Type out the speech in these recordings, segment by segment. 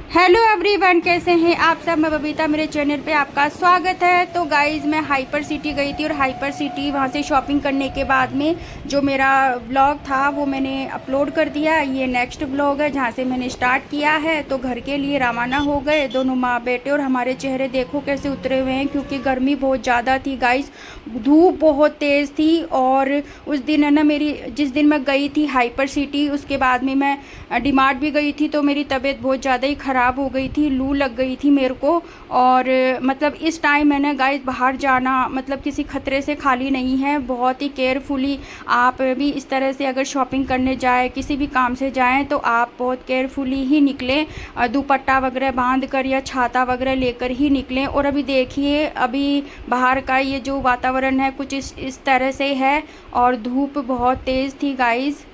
Hello everyone, कैसे हैं आप सब। मैं बबीता, मेरे चैनल पे आपका स्वागत है। तो गाइज़, मैं हाइपर सिटी गई थी और हाइपर सिटी वहाँ से शॉपिंग करने के बाद में जो मेरा व्लॉग था वो मैंने अपलोड कर दिया। ये नेक्स्ट व्लॉग है जहाँ से मैंने स्टार्ट किया है। तो घर के लिए रवाना हो गए दोनों माँ बेटे, और हमारे चेहरे देखो कैसे उतरे हुए हैं क्योंकि गर्मी बहुत ज़्यादा थी गाइज़, धूप बहुत तेज़ थी। और उस दिन है ना, मेरी जिस दिन मैं गई थी हाइपर सिटी, उसके बाद में मैं डीमार्ट भी गई थी तो मेरी तबीयत बहुत ज़्यादा ही ख़राब हो गई थी, लू लग गई थी मेरे को। और मतलब इस टाइम मैंने गाइस बाहर जाना मतलब किसी खतरे से खाली नहीं है, बहुत ही केयरफुली आप भी इस तरह से अगर शॉपिंग करने जाए, किसी भी काम से जाएं तो आप बहुत केयरफुली ही निकलें, दुपट्टा वगैरह बांध कर या छाता वगैरह लेकर ही निकलें। और अभी देखिए, अभी बाहर का ये जो वातावरण है कुछ इस तरह से है और धूप बहुत तेज़ थी गाइस।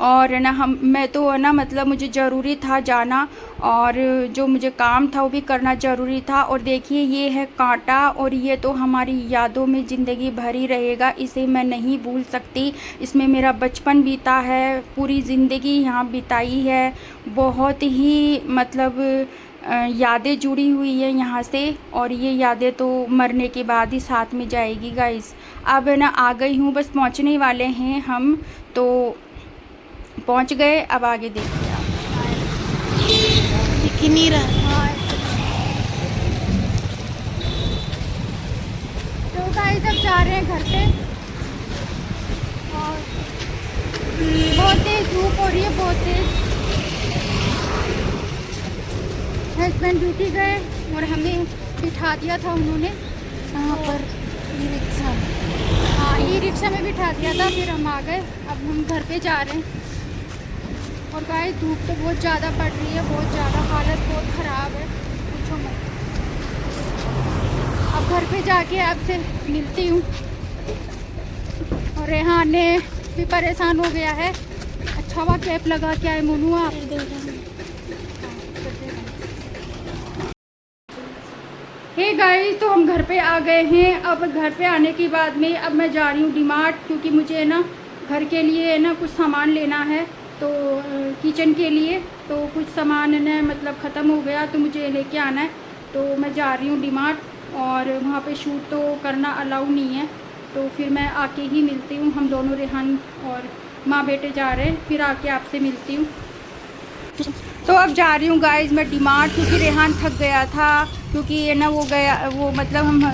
और ना मैं तो है ना, मतलब मुझे ज़रूरी था जाना और जो मुझे काम था वो भी करना ज़रूरी था। और देखिए, ये है कांटा और ये तो हमारी यादों में ज़िंदगी भर ही रहेगा, इसे मैं नहीं भूल सकती। इसमें मेरा बचपन बीता है, पूरी ज़िंदगी यहाँ बिताई है, बहुत ही मतलब यादें जुड़ी हुई है यहाँ से। और ये यादें तो मरने के बाद ही साथ में जाएगी गाइस। अब है ना, आ गई हूँ, बस पहुँचने वाले हैं हम, तो पहुंच गए। अब आगे देखिए आप। दिख ही नहीं रहा। हाँ, तो गाइस अब जा रहे हैं घर पे और बहुत तेज धूप हो रही है, बहुत तेज। हस्बैंड ड्यूटी गए और हमें बिठा दिया था उन्होंने यहाँ पर ई रिक्शा। हाँ, ई रिक्शा में बिठा दिया था, फिर हम आ गए। अब हम घर पे जा रहे हैं। और गाइस धूप तो बहुत ज़्यादा पड़ रही है, बहुत ज़्यादा, हालत बहुत ख़राब है, पूछो मत। अब घर पे जाके आपसे मिलती हूँ। और रेहान ने भी परेशान हो गया है। अच्छा हुआ कैप लगा के आए मोनू आप। हे गाइस, तो हम घर पे आ गए हैं। अब घर पे आने के बाद में अब मैं जा रही हूँ डीमार्ट, क्योंकि मुझे है ना घर के लिए है ना कुछ सामान लेना है, तो किचन के लिए। तो कुछ सामान है ना मतलब ख़त्म हो गया तो मुझे लेके आना है, तो मैं जा रही हूँ डीमार्ट। और वहाँ पे शूट तो करना अलाउ नहीं है, तो फिर मैं आके ही मिलती हूँ। हम दोनों रेहान और माँ बेटे जा रहे हैं, फिर आके आपसे मिलती हूँ। तो अब जा रही हूँ गाइज मैं डीमार्ट, क्योंकि रेहान थक गया था, क्योंकि ये ना वो गया, वो मतलब हम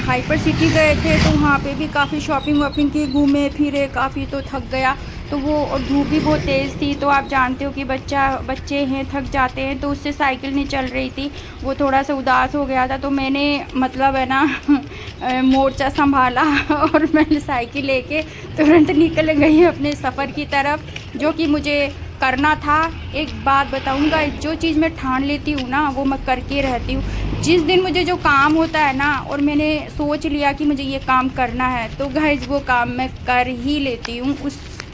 हाइपर सिटी गए थे तो वहाँ पे भी काफ़ी शॉपिंग वॉपिंग की, घूमे फिरे काफ़ी, तो थक गया। तो वो, और धूप भी बहुत तेज़ थी, तो आप जानते हो कि बच्चे हैं, थक जाते हैं, तो उससे साइकिल नहीं चल रही थी, वो थोड़ा सा उदास हो गया था। तो मैंने मतलब है ना मोर्चा संभाला और मैंने साइकिल लेके तुरंत निकल गई अपने सफ़र की तरफ, जो कि मुझे करना था। एक बात बताऊंगा, जो चीज़ मैं ठान लेती हूँ ना वो मैं करके रहती हूँ। जिस दिन मुझे जो काम होता है ना और मैंने सोच लिया कि मुझे ये काम करना है, तो गाइस वो काम मैं कर ही लेती हूँ,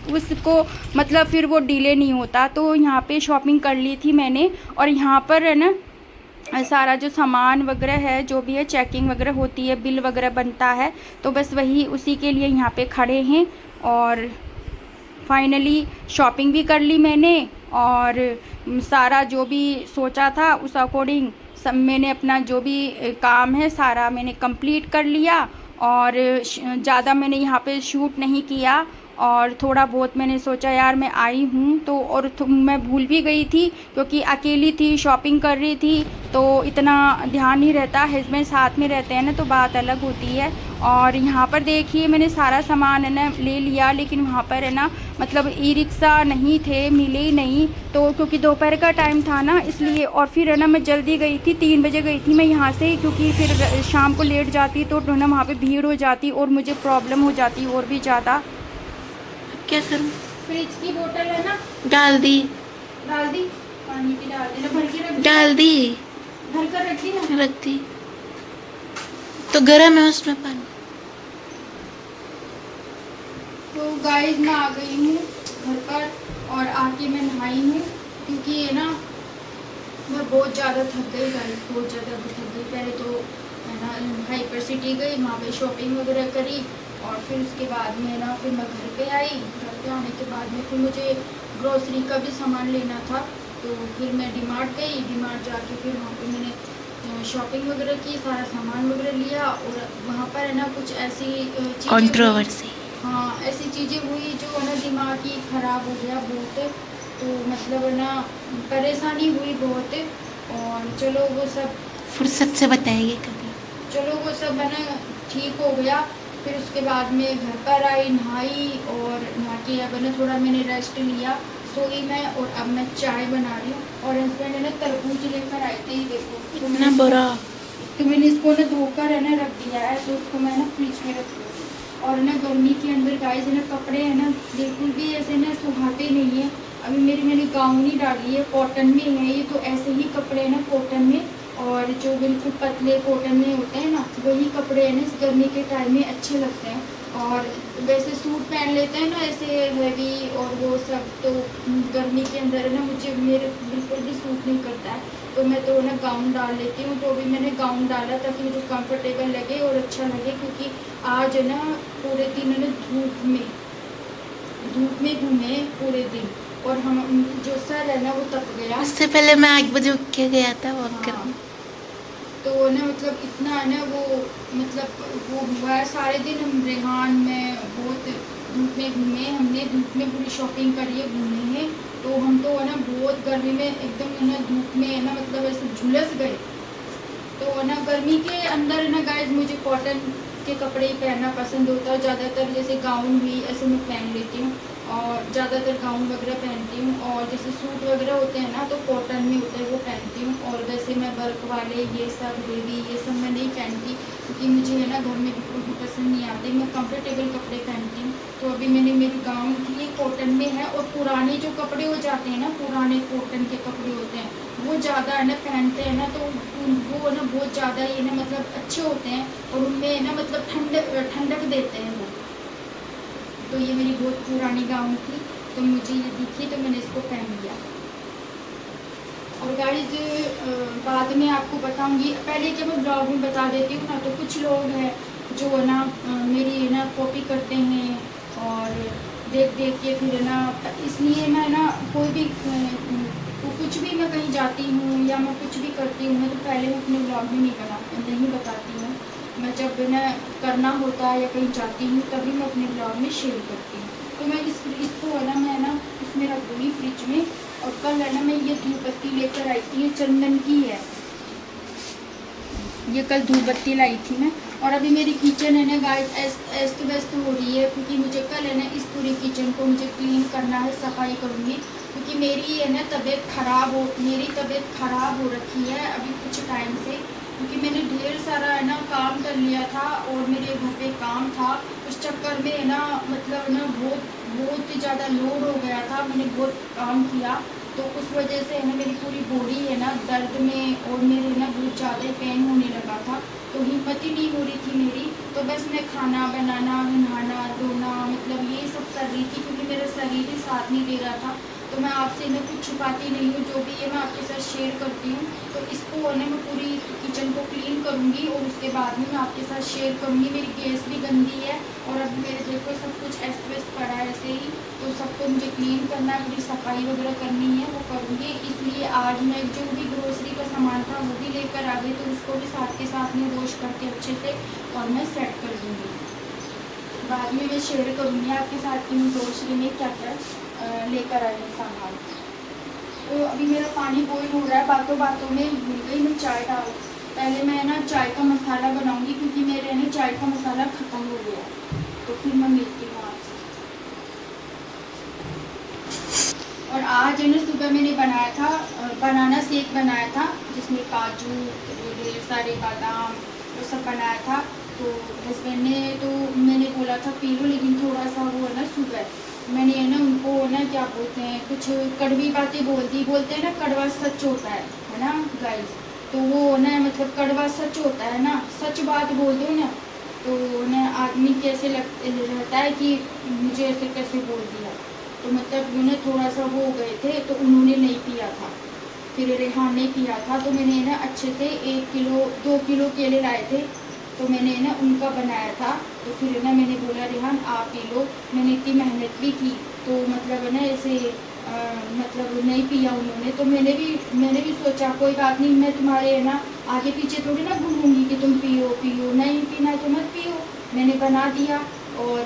उसको मतलब फिर वो डिले नहीं होता। तो यहाँ पे शॉपिंग कर ली थी मैंने, और यहाँ पर है ना सारा जो सामान वगैरह है, जो भी है चेकिंग वगैरह होती है, बिल वगैरह बनता है, तो बस वही उसी के लिए यहाँ पे खड़े हैं। और फाइनली शॉपिंग भी कर ली मैंने, और सारा जो भी सोचा था उस अकॉर्डिंग सब मैंने अपना जो भी काम है सारा मैंने कंप्लीट कर लिया। और ज़्यादा मैंने यहाँ पे शूट नहीं किया, और थोड़ा बहुत मैंने सोचा यार मैं आई हूँ तो, और मैं भूल भी गई थी क्योंकि अकेली थी, शॉपिंग कर रही थी, तो इतना ध्यान नहीं रहता। हस्बैंड साथ में रहते हैं ना तो बात अलग होती है। और यहाँ पर देखिए मैंने सारा सामान है ना ले लिया, लेकिन वहाँ पर है ना मतलब ई रिक्शा नहीं थे, मिले ही नहीं, तो क्योंकि दोपहर का टाइम था ना इसलिए। और फिर है ना मैं जल्दी गई थी, 3 बजे गई थी मैं यहाँ से, क्योंकि फिर शाम को लेट जाती तो ना वहाँ पे भीड़ हो जाती और मुझे प्रॉब्लम हो जाती और भी ज़्यादा। क्या करूं? फ्रिज की बोतल है ना, डाल दी। डाल दी, पानी की डाल दी ना, भर के रख दी, डाल दी। भर कर रख दी ना। रख दी तो गर्म है उसमें पानी। तो गाइस मैं आ गई हूँ घर पर, और आके मैं नहाई हूँ, क्योंकि ये ना मैं बहुत ज़्यादा थक गई गाइस, बहुत ज़्यादा थक गई। पहले तो है ना हाइपर सिटी गई, वहाँ पे शॉपिंग वगैरह करी, और फिर उसके बाद में ना फिर मैं घर पे आई। घर पे आने के बाद में फिर मुझे ग्रोसरी का भी सामान लेना था, तो फिर मैं डीमार्ट गई, डीमार्ट जाके फिर वहाँ पे मैंने शॉपिंग वगैरह की, सारा सामान वगैरह लिया। और वहाँ पर है ना कुछ ऐसी चीज़ें कंट्रोवर्सी। हाँ ऐसी चीज़ें हुई जो है ना दिमाग ही ख़राब हो गया बहुत। तो मतलब है ना परेशानी हुई बहुत। और चलो वो सब फुर्सत से बताइए कभी। चलो वो सब है ना ठीक हो गया। फिर उसके बाद में घर पर आई, नहाई, और नहा के अब है ना थोड़ा मैंने रेस्ट लिया, सोई मैं। और अब मैं चाय बना रही हूँ। और हस्बैंड है ना तरबूज लेकर आए थे, ये देखो। इतना बड़ा। तो मैंने इसको ना धोकर है ना रख दिया है, तो उसको मैं ना फ्रिज में रख दूँगी। और ना गर्मी के अंदर गाइस है ना कपड़े है ना बिल्कुल भी ऐसे ना सुहाते नहीं है। अभी मैंने गाउन ही डाली है, कॉटन में है ये, तो ऐसे ही कपड़े है ना कॉटन में। और जो बिल्कुल पतले कॉटन में होते हैं ना वही कपड़े है ना इस गर्मी के टाइम में अच्छे लगते हैं। और वैसे सूट पहन लेते हैं ना ऐसे हैवी और वो सब, तो गर्मी के अंदर है ना मेरे बिल्कुल भी सूट नहीं करता है। तो मैं तो ना गाउन डाल लेती हूँ। तो अभी मैंने गाउन डाला ताकि मुझे कंफर्टेबल लगे और अच्छा लगे, क्योंकि आज है ना पूरे दिन है ना धूप में घूमे पूरे दिन। और हम जो सर है ना वो तप गया। उससे पहले मैं 8 बजे उठ के गया था वॉक हाँ, करने। तो ना मतलब इतना है ना वो मतलब वो हुआ है। सारे दिन हम रेहान में बहुत धूप में घूमे, हमने धूप में पूरी शॉपिंग करी है, घूमे हैं। तो हम तो है ना बहुत गर्मी में एकदम है ना धूप में है ना मतलब ऐसे झुलस गए। तो है ना गर्मी के अंदर है ना गाइस मुझे कॉटन के कपड़े ही पहनना पसंद होता है ज़्यादातर। जैसे गाउन भी ऐसे मैं पहन लेती हूँ, और ज़्यादातर गाउन वगैरह पहनती हूँ। और जैसे सूट वगैरह होते हैं ना तो कॉटन में होते हैं वो पहनती हूँ। और वैसे मैं वर्क वाले ये सब बेबी ये सब मैं नहीं पहनती, क्योंकि मुझे है ना घर में बिल्कुल भी पसंद नहीं आते। मैं कंफर्टेबल कपड़े पहनती हूँ। तो अभी मैंने मेरी गाउन की ये कॉटन में है। और पुराने जो कपड़े हो जाते हैं ना, पुराने कॉटन के कपड़े होते हैं वो ज़्यादा है ना पहनते हैं ना, तो वो ना बहुत ज़्यादा ये ना मतलब अच्छे होते हैं। और उनमें ना मतलब ठंडक देते हैं वो। तो ये मेरी बहुत पुरानी गाउन थी, तो मुझे ये दिखी तो मैंने इसको पहन लिया। और गाइस बाद में आपको बताऊंगी, पहले के मैं ब्लॉग में बता देती हूँ ना। तो कुछ लोग हैं जो है ना मेरी है ना कॉपी करते हैं, और देख देख के फिर है ना, इसलिए मैं ना कोई भी कुछ भी मैं कहीं जाती हूँ या मैं कुछ भी करती हूँ, मैं तो पहले मैं अपने ब्लॉग में नहीं बताती हूँ। मैं जब ना करना होता है या कहीं जाती हूँ तभी मैं अपने ब्लॉग में शेयर करती हूँ। तो मैं इसको है ना मैं ना इसमें रख दूँगी फ्रिज में। और कल है ना मैं ये धूप बत्ती लेकर आई थी, ये चंदन की है, ये कल धूप बत्ती लाई थी मैं। और अभी मेरी किचन है ना गाइस एस्त व्यस्त हो रही है, क्योंकि मुझे कल है ना इस पूरी किचन को मुझे क्लीन करना है, सफाई करूँगी। क्योंकि मेरी तबीयत ख़राब हो रखी है अभी कुछ टाइम से, क्योंकि मैंने ढेर सारा है ना काम कर लिया था। और मेरे घर पे काम था, उस चक्कर में है ना मतलब ना बहुत ही ज़्यादा लोड हो गया था, मैंने बहुत काम किया। तो उस वजह से है ना मेरी पूरी बॉडी है ना दर्द में, और मेरे ना बहुत ज़्यादा पेन होने लगा था। तो हिम्मत ही नहीं हो रही थी मेरी। तो बस मैं खाना बनाना, नहाना धोना मतलब ये सब कर रही थी, क्योंकि मेरा शरीर ही साथ नहीं दे रहा था। तो मैं आपसे ना कुछ छुपाती नहीं हूँ, जो भी है मैं आपके साथ शेयर करती हूँ। तो इसको है ना मैं पूरी किचन को क्लीन करूँगी, और उसके बाद में मैं आपके साथ शेयर करूँगी। मेरी गैस भी गंदी है, और अब मेरे देखो सब कुछ अस्त व्यस्त पड़ा है ऐसे ही। तो सबको मुझे क्लीन करना है, पूरी सफाई वगैरह करनी है, वो करूँगी। इसलिए आज मैं जो भी ग्रोसरी का सामान था वो भी लेकर आ गई, तो उसको भी साथ के साथ में वॉश करके अच्छे से और मैं सेट कर दूँगी। बाद में मैं शेयर करूँगी आपके साथ कि मैं ग्रोसरी में क्या क्या लेकर आई हूँ सामान। तो अभी मेरा पानी बॉईल हो रहा है, बातों बातों में भूल गई मैं चाय डाल। पहले मैं ना चाय का मसाला बनाऊँगी, क्योंकि मेरे ना चाय का मसाला ख़त्म हो गया। तो फिर मैं मिलती हूँ आपसे। और आज है ना सुबह मैंने बनाया था बनाना शेक बनाया था, जिसमें काजू ढेर सारे बादाम वो सब बनाया था। तो हस्बैंड ने तो मैंने बोला था पी लो, लेकिन थोड़ा सा वो है ना सुबह मैंने है ना उनको ना क्या बोलते हैं कुछ कड़वी बातें बोलते हैं ना, कड़वा सच होता है ना गाइस। तो वो ना मतलब कड़वा सच होता है ना, सच बात बोल दो ना, तो ना आदमी कैसे रहता है कि मुझे ऐसे कैसे बोल दिया। तो मतलब उन्हें थोड़ा सा वो हो गए थे, तो उन्होंने नहीं पिया था, फिर रेहान ने पिया था। तो मैंने ना अच्छे से 2 किलो केले लाए थे, तो मैंने ना उनका बनाया था। तो फिर ना मैंने बोला रेहान आप पी लो, मैंने इतनी मेहनत भी की, तो मतलब है ना ऐसे मतलब नहीं पिया उन्होंने, तो मैंने भी सोचा कोई बात नहीं, मैं तुम्हारे ना आगे पीछे थोड़ी ना घूमूंगी कि तुम पियो पियो, नहीं पीना तो मत पियो। मैंने बना दिया और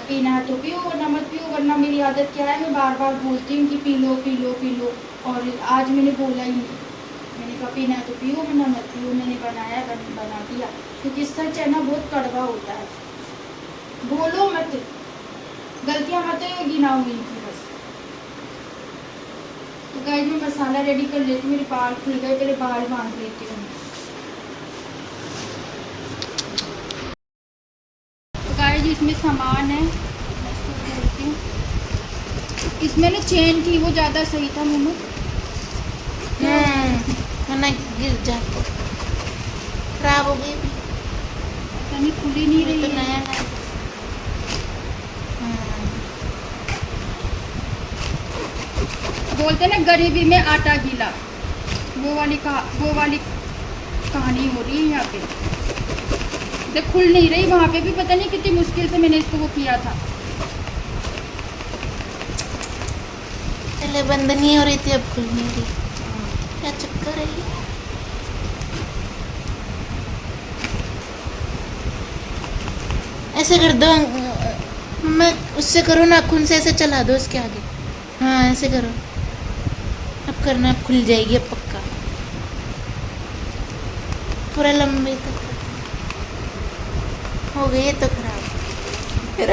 पीना है तो पियो वरना मत पियो, वरना मेरी आदत क्या है, मैं बार बार बोलती हूँ कि P low P low P low, और आज मैंने बोला ही नहीं। मैंने कहा पीना है तो पियो वरना मत पियो, मैंने बना दिया, क्योंकि सच है ना बहुत कड़वा होता है। बोलो मत, गलतियाँ मत होगी ना हुई इनकी बस। तो गाइस मैं मसाला रेडी कर लेती हूँ, मेरे बाल खुल गए, पहले बाल बांध लेती हूँ। तो गाइस इसमें सामान है, मैं इसको खोलती हूँ। इसमें ना चेन थी वो ज़्यादा सही था मम्मी, वरना गिर जाता, खराब हो गई। पता नहीं खुली नहीं रही तो है। नया नया। बोलते ना गरीबी में आटा गीला, वो वाली कहानी हो रही है यहाँ पे। देख खुल नहीं रही, वहाँ पे भी पता नहीं कितनी मुश्किल से मैंने इसको वो किया था। पहले बंद नहीं हो रही थी, अब खुल नहीं रही। क्या चक्कर है ये? ऐसे कर दो, मैं उससे करो ना, खून से ऐसे चला दो उसके आगे। हाँ ऐसे करो, अब करना, अब खुल जाएगी अब पक्का, पूरा लंबे तक हो गई है तो खराब। फिर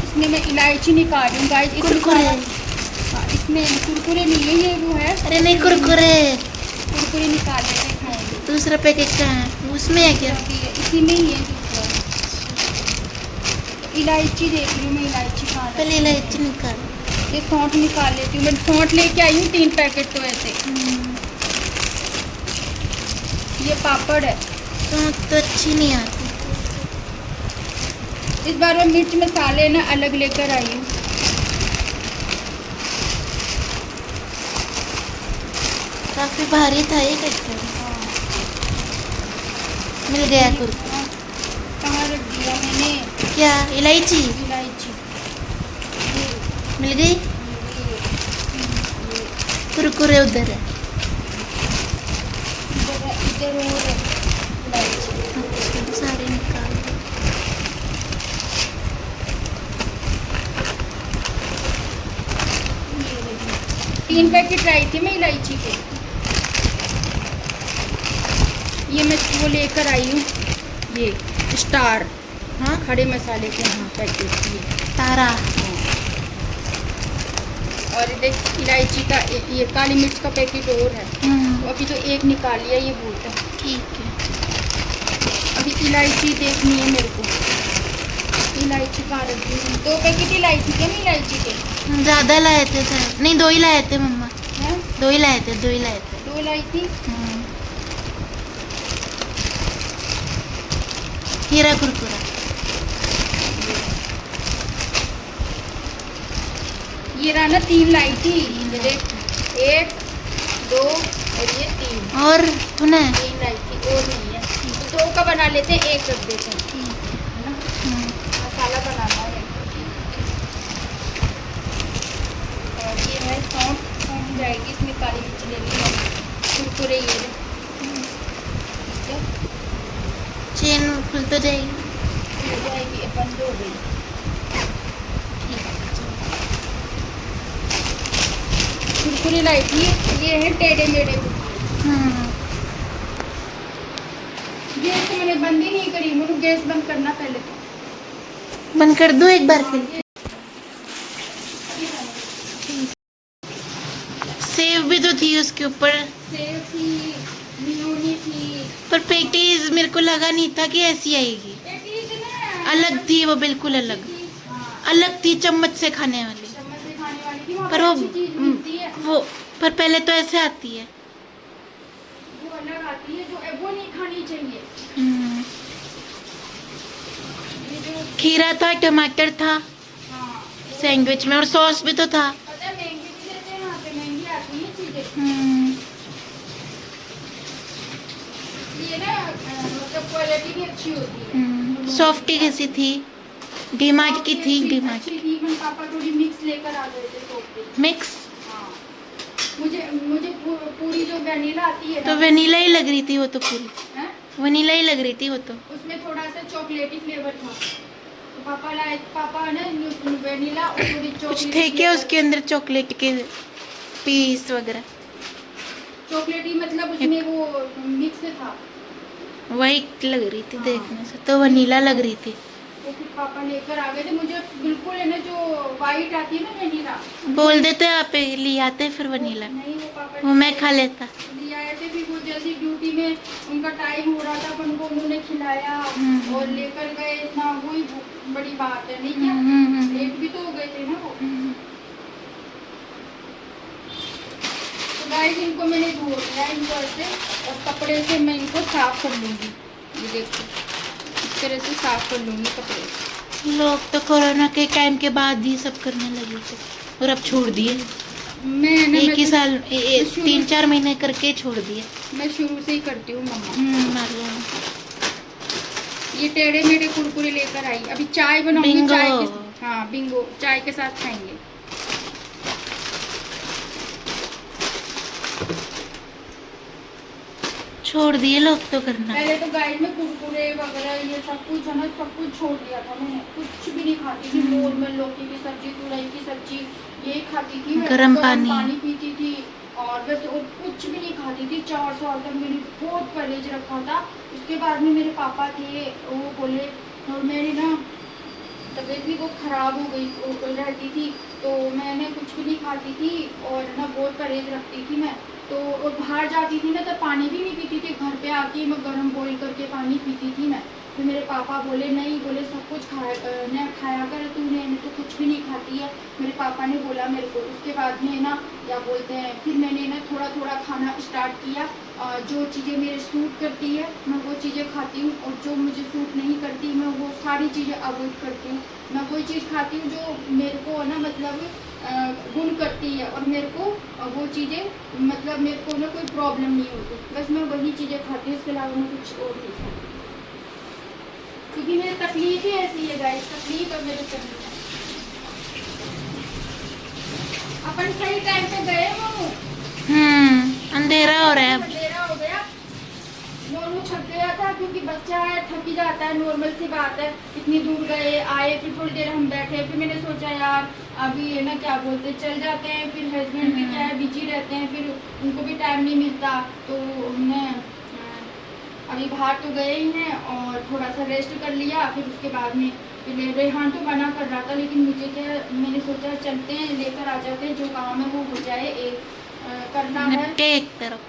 इसमें मैं इलायची निकाल रही हूँ गाइस। कुरकुरे, हाँ इसमें कुरकुरे नहीं है, ये वो है। अरे नहीं कुरकुरे, कुरकुरे निकाल लेते हैं, खाएंगे। दूसरा पैकेट का है, उसमें है क्या? इसी में ही है दूसरा। इलायची देख रही हूँ मैं, इलायची खा रही पहले इलायची निकाल। हूँ। ये सौंठ निकाल लेती हूँ, मैं सौंठ लेके आई हूँ 3 पैकेट तो ऐसे। ये पापड़ है, तो अच्छी नहीं आती। इस बार मैं मिर्च मसाले ना अलग लेकर आई हूँ। काफी भारी था ये कट्टा। मिल गया कुरकुरे। कहाँ रख दिया मैंने? क्या? इलायची इलायची मिल गई? कुरकुरे उधर है। इधर और है इलायची। अच्छा, सारे निकाल दो। 3 पैकेट लाई थी मैं इलायची के। ये मैं वो लेकर आई हूँ, ये स्टार, हाँ खड़े मसाले के, हाँ पैकेट ये तारा। और देख इलायची का ये काली मिर्च का पैकेट और है। तो अभी तो एक निकाल लिया ये बोलता है। ठीक है, अभी इलायची देखनी है मेरे को। इलायची कहाँ रखी हूँ? 2 पैकेट इलायची के, मैं इलायची के ज्यादा लाए थे सर, नहीं 2 ही लाए थे मम्मा, हैं? 2 ही लाए थे, 2 ही लाए थे। 2 लाई थी। हीरा कुरकुरा। ये रहा ना 3 लाई थी, ये देख 1 2 और ये 3 और तूने? 3 लाई थी और नहीं है, तो 2 का बना लेते हैं, 1 रख देते हैं, है ना? मसाला बनाना है। और ये है सौंठ जाएगी इसमें, काली मिर्च ले ली मैंने, कुरकुरे ये ले। ठीक है, चेन खुल तो जाएगी। हो जाएगी, ये बंद हो गई। ठीक है, कुरकुरे लाई थी, ये है टेढ़े मेढ़े कुरकुरे। गैस तो मैंने बंद ही नहीं करी, मुझे गैस बंद करना पहले तो। बंद कर दो एक बार फिर। सेव भी तो थी उसके ऊपर, सेव थी, मेयोनी थी, पर पेटीज मेरे को लगा नहीं था कि ऐसी आएगी। पेटीज ना अलग थी वो, बिल्कुल अलग, थी। हाँ, अलग थी, चम्मच से खाने वाली। चम्मच से खाने वाली थी, वहाँ पर पे अच्छी चीज मिलती है। वो पर पहले तो ऐसे आती है। वो अलग आती है, जो वो नहीं खानी चाहिए। ये जो खीरा था, टमाटर था हाँ, सैंडविच में, और सॉस भी तो था। पता है महंगी भी देते हैं यहाँ पे, महंगी आती है चीजें। ये ना मतलब क्वालिटी भी अच्छी होती है। सॉफ्टी कैसी थी? डीमार्ट की थी, डीमार्ट अच्छी थी, मेरे पापा थोड़ी मिक्स लेकर आ गए थे शॉप मिक्स। हाँ, मुझे मुझे पूरी जो वनीला आती है तो ना, वनीला ही लग रही थी वो तो, पूरी हैं? वनीला ही लग रही थी वो तो। उसमें थोड़ा सा चॉकलेटी फ्लेवर था, तो पापा ने वनीला और थोड़ी कुछ चॉकलेट थे क्या उसके अंदर, चॉकलेट के पीस वगैरह? चॉकलेटी मतलब उसमें वो मिक्स था। वाइट लग रही थी हाँ। देखने से तो, वनीला लग रही थी। तो फिर पापा लेकर आ गए थे, मुझे बिल्कुल है ना जो वाइट आती है ना वनीला, बोल देते आप ले आते फिर वनीला, नहीं वो पापा वो मैं खा लेता। ले आए थे। फिर वो जल्दी ड्यूटी में उनका टाइम हो रहा था, पर उनको उन्होंने खिलाया और लेकर गए ना, वही बड़ी बात है, नहीं क्या? लेट भी तो हो गए थे ना वो। तो गाइस इनको मैंने धो लिया इनको ऐसे, और कपड़े से मैं इनको साफ कर लूँगी। ये देखो इस तरह से साफ कर लूँगी कपड़े से। लोग तो कोरोना के टाइम के बाद ही सब करने लगे थे और अब छोड़ दिए। मैं ना एक ही साल, शुरू 3-4 महीने करके छोड़ दिए। मैं शुरू से ही करती हूँ मम्मा। मालूम। ये टेढ़े मेढ़े कुरकुरे लेकर आई, अभी चाय बनाऊंगी। बिंगो। चाय के, हाँ बिंगो, चाय के साथ खाएंगे। छोड़ दिए लोग तो करना। पहले तो गाइड में कुरकुरे वगैरह ये सब कुछ है ना, सब कुछ छोड़ दिया था मैंने, कुछ भी नहीं खाती थी। नॉर्मल लौकी की सब्जी, तुरई की सब्जी ये खाती थी मैं, गरम पानी पानी पीती थी, और बस और कुछ भी नहीं खाती थी। 4 साल तक मैंने बहुत परहेज रखा था। उसके बाद में मेरे पापा थे, वो बोले, और मेरी ना तबीयत भी बहुत ख़राब हो गई रहती थी, तो मैंने कुछ भी नहीं खाती थी और ना बहुत परहेज रखती थी मैं। तो और बाहर जाती थी ना तो पानी भी नहीं पीती थी, घर पे आके मैं गर्म बॉईल करके पानी पीती थी मैं। फिर मेरे पापा बोले नहीं, बोले सब कुछ खाया कर तूने, तो कुछ भी नहीं खाती है, मेरे पापा ने बोला मेरे को। उसके बाद में ना क्या बोलते हैं, फिर मैंने ना थोड़ा थोड़ा खाना स्टार्ट किया। जो चीज़ें मेरे सूट करती है मैं वो चीज़ें खाती हूँ, और जो मुझे सूट नहीं करती मैं वो सारी चीज़ें अवॉइड करती हूँ। मैं कोई चीज़ खाती हूँ जो मेरे को ना मतलब गुण करती है, और मेरे को वो चीज़ें मतलब मेरे को ना कोई प्रॉब्लम नहीं होती, बस मैं वही चीज़ें खाती हूँ, इसके अलावा मैं कुछ और नहीं खाती, क्योंकि मेरी तकलीफ ही ऐसी है गाइस, तकलीफ है मेरे शरीर में। अपन सही टाइम पे गए मामू, अंधेरा हो रहा है अब। अंधेरा हो गया, नॉर्मल थक गया था, क्योंकि बच्चा है थक ही जाता है, नॉर्मल सी बात है। इतनी दूर गए आए, फिर थोड़ी देर हम बैठे, फिर मैंने सोचा यार अभी है ना क्या बोलते चल जाते हैं, फिर हस्बैंड भी क्या है बिजी रहते हैं, फिर उनको भी टाइम नहीं मिलता, तो हमने अभी बाहर तो गए ही हैं और थोड़ा सा रेस्ट कर लिया। फिर उसके बाद में फिर रेहान तो मना कर रहा था, लेकिन मुझे क्या, मैंने सोचा चलते हैं लेकर आ जाते हैं, जो काम है वो हो जाए, करना है निपटे एक तरफ,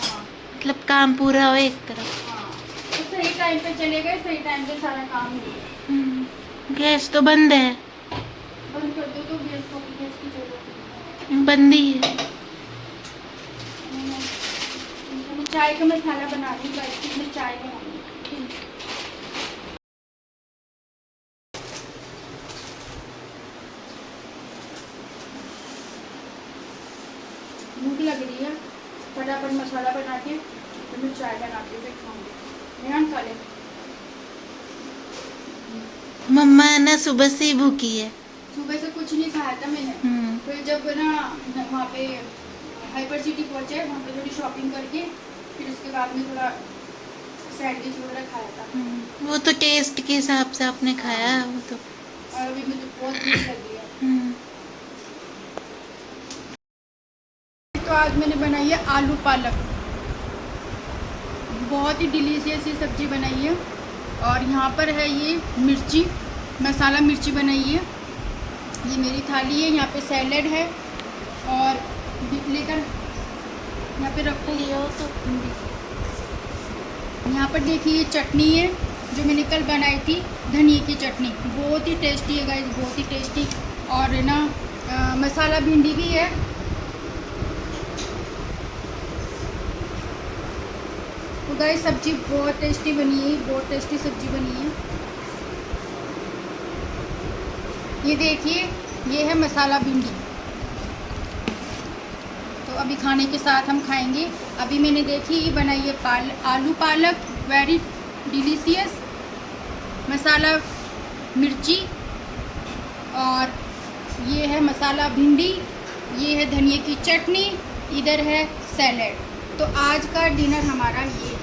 हाँ मतलब काम पूरा हो एक तरफ। हाँ। तो सही टाइम पे चले गए, सही टाइम पे सारा काम हो गया। गैस तो बंद है, बंद कर दो तो गैस को, गैस की जरूरत नहीं बंद ही है। है। मैं चाय का मसाला बना रही हूँ गाइस, मैं चाय बनाऊंगी। भूख लग रही है, फटाफट मसाला बना के फिर मैं चाय बनाती हूँ, फिर खाऊंगी। ध्यान खा ले। मम्मा ना सुबह से ही भूखी है। सुबह से कुछ नहीं खाया था मैंने, फिर जब ना वहाँ पे हाइपर सिटी पहुँचे, वहाँ पे थोड़ी शॉपिंग करके फिर उसके बाद में थोड़ा सैंडविच वगैरह खाया था। वो तो टेस्ट के हिसाब से आपने खाया, वो तो। और अभी मुझे बहुत भूख लगी है। तो आज मैंने बनाई है आलू पालक, बहुत ही डिलीशियस ये सब्जी बनाई है। और यहाँ पर है ये मिर्ची, मसाला मिर्ची बनाई है। ये मेरी थाली है, यहाँ पे सैलेड है, और लेकर यहाँ पे रखो लियो तो। यहाँ पर देखिए ये चटनी है जो मैंने कल बनाई थी, धनिए की चटनी, बहुत ही टेस्टी है गाइस, बहुत ही टेस्टी। और है ना मसाला भिंडी भी है। तो गाइस सब्जी बहुत टेस्टी बनी है, बहुत टेस्टी सब्जी बनी है। ये देखिए ये है मसाला भिंडी। तो अभी खाने के साथ हम खाएंगे। अभी मैंने देखी ये बनाई है आलू पालक, वेरी डिलीशियस। मसाला मिर्ची, और ये है मसाला भिंडी, ये है धनिए की चटनी, इधर है सैलेड। तो आज का डिनर हमारा ये